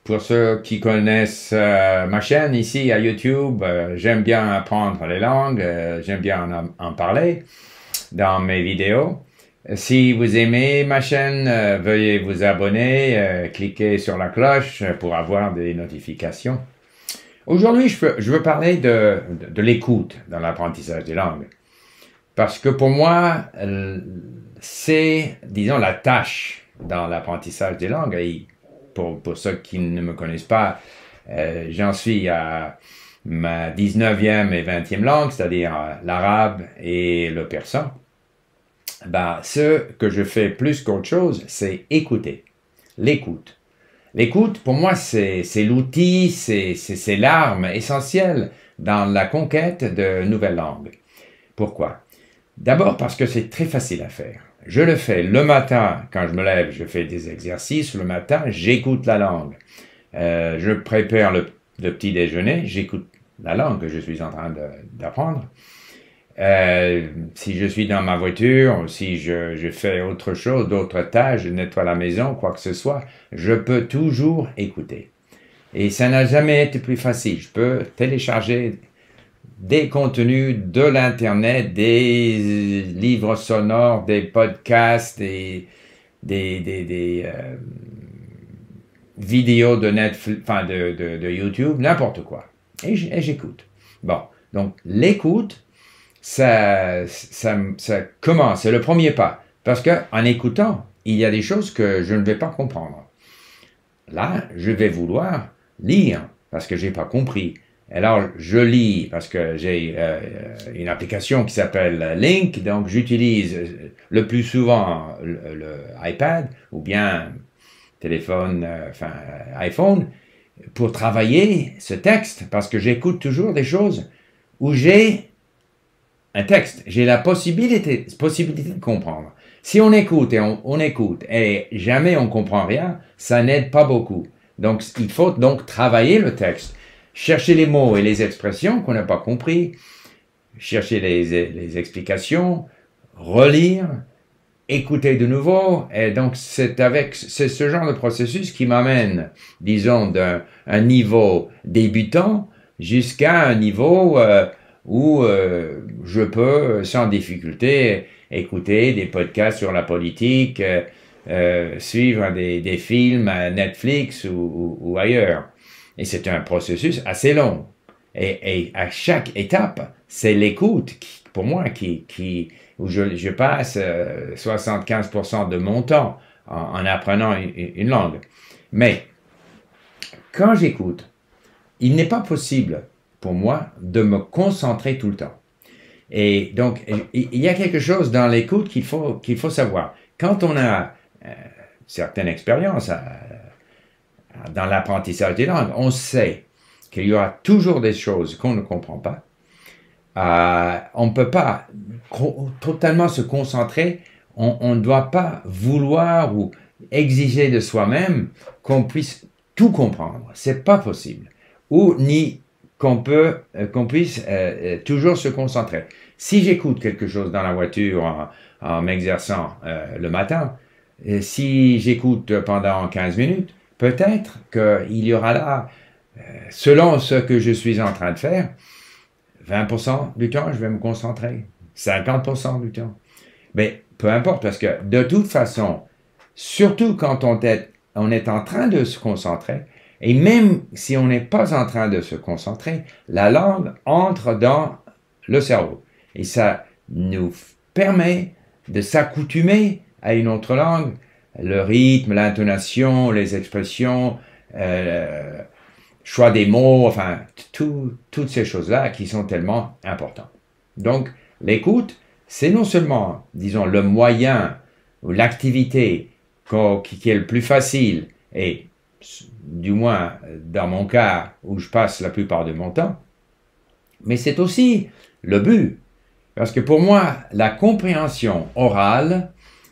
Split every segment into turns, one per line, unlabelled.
Pour ceux qui connaissent ma chaîne ici à YouTube, j'aime bien apprendre les langues, j'aime bien en parler dans mes vidéos. Si vous aimez ma chaîne, veuillez vous abonner, cliquez sur la cloche pour avoir des notifications. Aujourd'hui, je veux parler de l'écoute dans l'apprentissage des langues. Parce que pour moi, c'est, disons, la tâche dans l'apprentissage des langues. Et pour ceux qui ne me connaissent pas, j'en suis à ma 19e et 20e langue, c'est-à-dire l'arabe et le persan. Ce que je fais plus qu'autre chose, c'est écouter. L'écoute. L'écoute, pour moi, c'est l'outil, c'est l'arme essentielle dans la conquête de nouvelles langues. Pourquoi? D'abord parce que c'est très facile à faire. Je le fais le matin, quand je me lève, je fais des exercices. Le matin, j'écoute la langue. Je prépare le petit déjeuner, j'écoute la langue que je suis en train d'apprendre. Si je suis dans ma voiture, si je fais autre chose, d'autres tâches, je nettoie la maison, quoi que ce soit, je peux toujours écouter. Et ça n'a jamais été plus facile. Je peux télécharger des contenus de l'Internet, des livres sonores, des podcasts, des vidéos de Netflix, enfin de YouTube, n'importe quoi. Et j'écoute. Bon, donc l'écoute, ça commence, c'est le premier pas. Parce qu'en écoutant, il y a des choses que je ne vais pas comprendre. Là, je vais vouloir lire, parce que je n'ai pas compris. Alors, je lis parce que j'ai une application qui s'appelle Link, donc j'utilise le plus souvent le iPad ou bien téléphone, iPhone, pour travailler ce texte, parce que j'écoute toujours des choses où j'ai un texte, j'ai la possibilité de comprendre. Si on écoute et on écoute et jamais on comprend rien, ça n'aide pas beaucoup. Donc, il faut donc travailler le texte. Chercher les mots et les expressions qu'on n'a pas compris, chercher les explications, relire, écouter de nouveau. Et donc, c'est ce genre de processus qui m'amène, disons, d'un niveau débutant jusqu'à un niveau où je peux, sans difficulté, écouter des podcasts sur la politique, suivre des films à Netflix ou ailleurs. Et c'est un processus assez long. Et à chaque étape, c'est l'écoute, pour moi, où je passe 75% de mon temps en apprenant une langue. Mais quand j'écoute, il n'est pas possible pour moi de me concentrer tout le temps. Et donc, il y a quelque chose dans l'écoute qu'il faut savoir. Quand on a certaines expériences dans l'apprentissage des langues, on sait qu'il y aura toujours des choses qu'on ne comprend pas. On ne peut pas totalement se concentrer. On ne doit pas vouloir ou exiger de soi-même qu'on puisse tout comprendre. C'est pas possible. Ou ni qu'on puisse toujours se concentrer. Si j'écoute quelque chose dans la voiture en m'exerçant le matin, si j'écoute pendant 15 minutes, peut-être qu'il y aura là, selon ce que je suis en train de faire, 20% du temps, je vais me concentrer. 50% du temps. Mais peu importe, parce que de toute façon, surtout quand on est en train de se concentrer, et même si on n'est pas en train de se concentrer, la langue entre dans le cerveau. Et ça nous permet de s'accoutumer à une autre langue, le rythme, l'intonation, les expressions, choix des mots, enfin, toutes ces choses-là qui sont tellement importantes. Donc, l'écoute, c'est non seulement, disons, le moyen ou l'activité qui est le plus facile, et du moins dans mon cas où je passe la plupart de mon temps, mais c'est aussi le but. Parce que pour moi, la compréhension orale,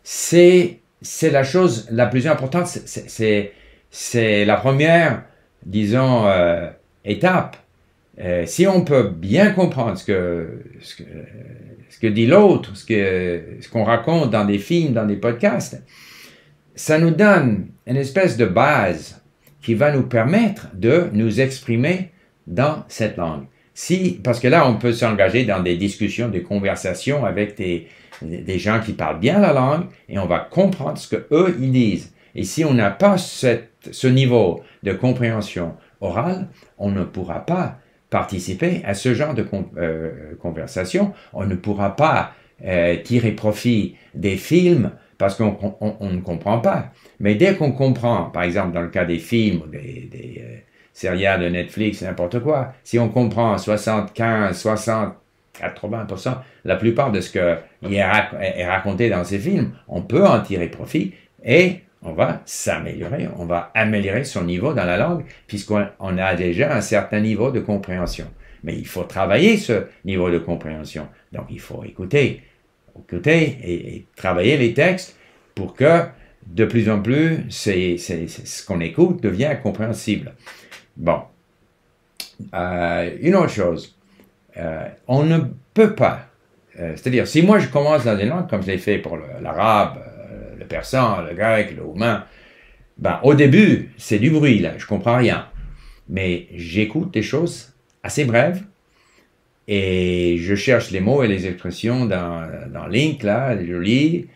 c'est la chose la plus importante, c'est la première, disons, étape. Si on peut bien comprendre ce que dit l'autre, ce qu'on raconte dans des films, dans des podcasts, ça nous donne une espèce de base qui va nous permettre de nous exprimer dans cette langue. Parce que là, on peut s'engager dans des discussions, des conversations avec des gens qui parlent bien la langue et on va comprendre ce qu'eux, ils disent. Et si on n'a pas ce niveau de compréhension orale, on ne pourra pas participer à ce genre de conversation. On ne pourra pas tirer profit des films parce qu'on ne comprend pas. Mais dès qu'on comprend, par exemple dans le cas des films, des séries de Netflix, n'importe quoi, si on comprend 75, 60, 80%, la plupart de ce qui est raconté dans ces films, on peut en tirer profit et on va s'améliorer, on va améliorer son niveau dans la langue puisqu'on a déjà un certain niveau de compréhension. Mais il faut travailler ce niveau de compréhension. Donc il faut écouter et travailler les textes pour que de plus en plus ce qu'on écoute devient compréhensible. Bon. Une autre chose. On ne peut pas, c'est-à-dire si moi je commence dans une langue comme je l'ai fait pour l'arabe, le persan, le grec, le roumain, ben, au début c'est du bruit là, je comprends rien. Mais j'écoute des choses assez brèves et je cherche les mots et les expressions dans Link là, je lis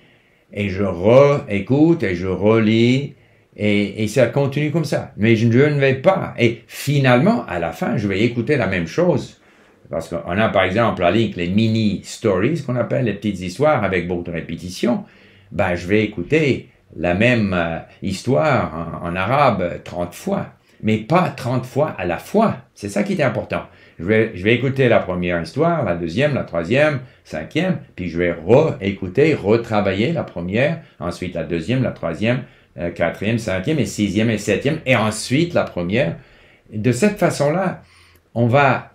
et je réécoute et je relis et ça continue comme ça. Mais je ne vais pas. Et finalement, à la fin, je vais écouter la même chose. Parce qu'on a par exemple à Link les mini-stories qu'on appelle les petites histoires avec beaucoup de répétitions. Ben, je vais écouter la même histoire en arabe 30 fois. Mais pas 30 fois à la fois. C'est ça qui est important. Je vais écouter la première histoire, la deuxième, la troisième, cinquième, puis je vais réécouter, retravailler la première, ensuite la deuxième, la troisième, quatrième, cinquième et sixième et septième, et ensuite la première. De cette façon-là, on va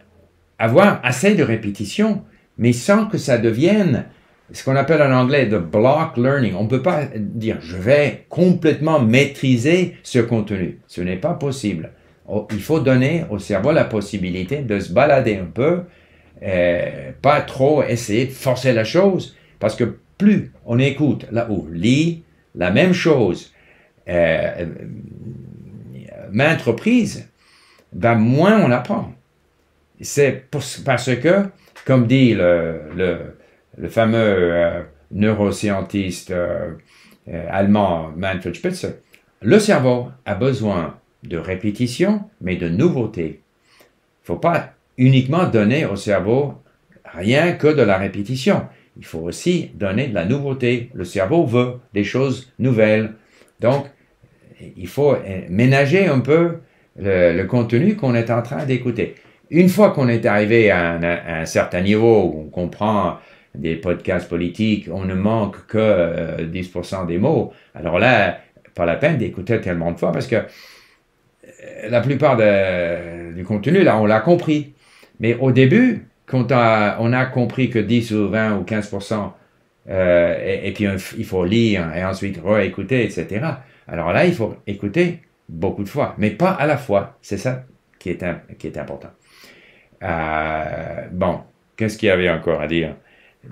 avoir assez de répétitions, mais sans que ça devienne ce qu'on appelle en anglais the block learning. On ne peut pas dire je vais complètement maîtriser ce contenu. Ce n'est pas possible. Il faut donner au cerveau la possibilité de se balader un peu, pas trop essayer de forcer la chose, parce que plus on écoute là où lit la même chose maintes reprises, ben moins on apprend. C'est parce que, comme dit le fameux neuroscientiste allemand Manfred Spitzer, le cerveau a besoin de répétition, mais de nouveauté. Il ne faut pas uniquement donner au cerveau rien que de la répétition. Il faut aussi donner de la nouveauté. Le cerveau veut des choses nouvelles. Donc, il faut ménager un peu le contenu qu'on est en train d'écouter. Une fois qu'on est arrivé à un certain niveau où on comprend des podcasts politiques, on ne manque que 10% des mots. Alors là, pas la peine d'écouter tellement de fois parce que la plupart du contenu, là, on l'a compris. Mais au début, quand on a compris que 10 ou 20 ou 15%, et puis il faut lire et ensuite réécouter, etc. Alors là, il faut écouter beaucoup de fois, mais pas à la fois. C'est ça qui est important. Bon, qu'est-ce qu'il y avait encore à dire?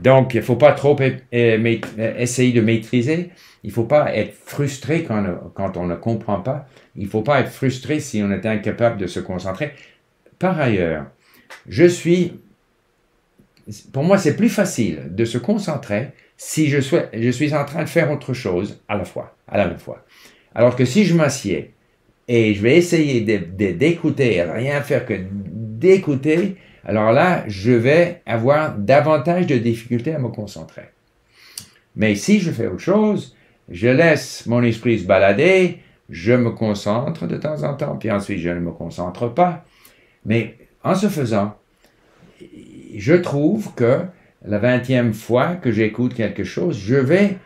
Donc, il ne faut pas trop essayer de maîtriser. Il ne faut pas être frustré quand on ne comprend pas. Il ne faut pas être frustré si on est incapable de se concentrer. Par ailleurs, pour moi, c'est plus facile de se concentrer si je suis en train de faire autre chose à la même fois. Alors que si je m'assieds et je vais essayer d'écouter, rien faire que d'écouter, alors là, je vais avoir davantage de difficultés à me concentrer. Mais si je fais autre chose, je laisse mon esprit se balader, je me concentre de temps en temps, puis ensuite je ne me concentre pas. Mais en ce faisant, je trouve que la 20e fois que j'écoute quelque chose, je vais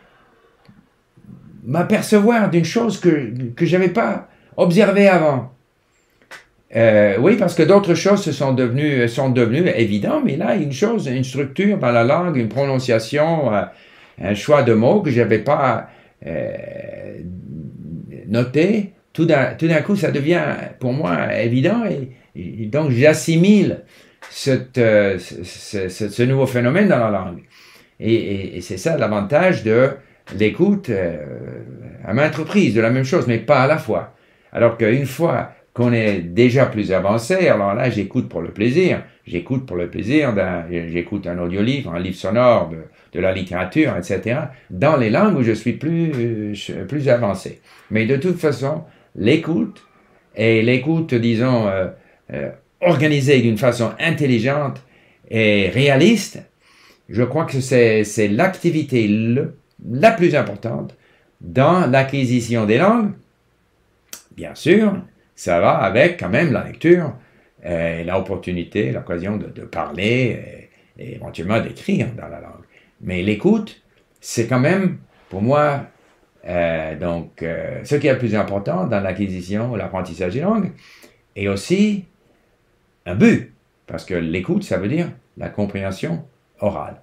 m'apercevoir d'une chose que je n'avais pas observée avant. Oui, parce que d'autres choses sont devenues évidentes, mais là, une structure dans la langue, une prononciation, un choix de mots que je n'avais pas noté, tout d'un coup, ça devient pour moi évident et donc j'assimile ce nouveau phénomène dans la langue. Et c'est ça l'avantage de l'écoute à maintes reprises, de la même chose, mais pas à la fois. Alors qu'une fois qu'on est déjà plus avancé, alors là, j'écoute pour le plaisir. J'écoute pour le plaisir, j'écoute un audiolivre, un livre sonore, de la littérature, etc., dans les langues où je suis plus avancé. Mais de toute façon, l'écoute, et l'écoute, disons, organisée d'une façon intelligente et réaliste, je crois que c'est l'activité la plus importante dans l'acquisition des langues. Bien sûr, ça va avec quand même la lecture et l'opportunité, l'occasion de parler et éventuellement d'écrire dans la langue. Mais l'écoute, c'est quand même, pour moi, ce qui est le plus important dans l'acquisition, l'apprentissage des langues, et aussi un but, parce que l'écoute, ça veut dire la compréhension orale.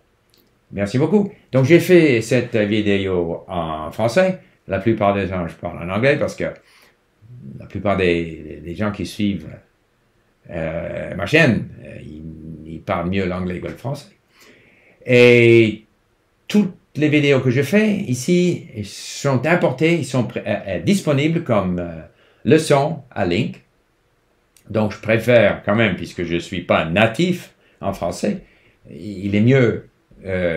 Merci beaucoup. Donc, j'ai fait cette vidéo en français. La plupart des gens, je parle en anglais parce que la plupart des gens qui suivent ma chaîne, ils parlent mieux l'anglais que le français. Et toutes les vidéos que je fais ici sont importées, ils sont disponibles comme leçons à link. Donc, je préfère quand même, puisque je ne suis pas natif en français, il est mieux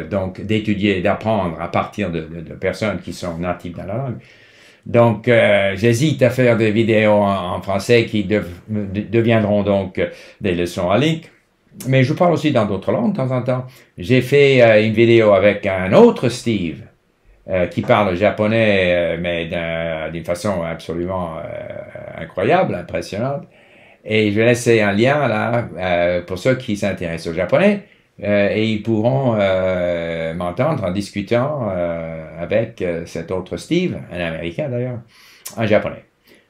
donc d'étudier, d'apprendre à partir de personnes qui sont natives dans la langue. Donc, j'hésite à faire des vidéos en français qui deviendront donc des leçons à link. Mais je parle aussi dans d'autres langues de temps en temps. J'ai fait une vidéo avec un autre Steve qui parle japonais, mais d'une façon absolument incroyable, impressionnante. Et je vais laisser un lien là pour ceux qui s'intéressent au japonais. Et ils pourront m'entendre en discutant avec cet autre Steve, un Américain d'ailleurs, un Japonais.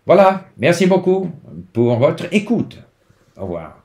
Voilà, merci beaucoup pour votre écoute. Au revoir.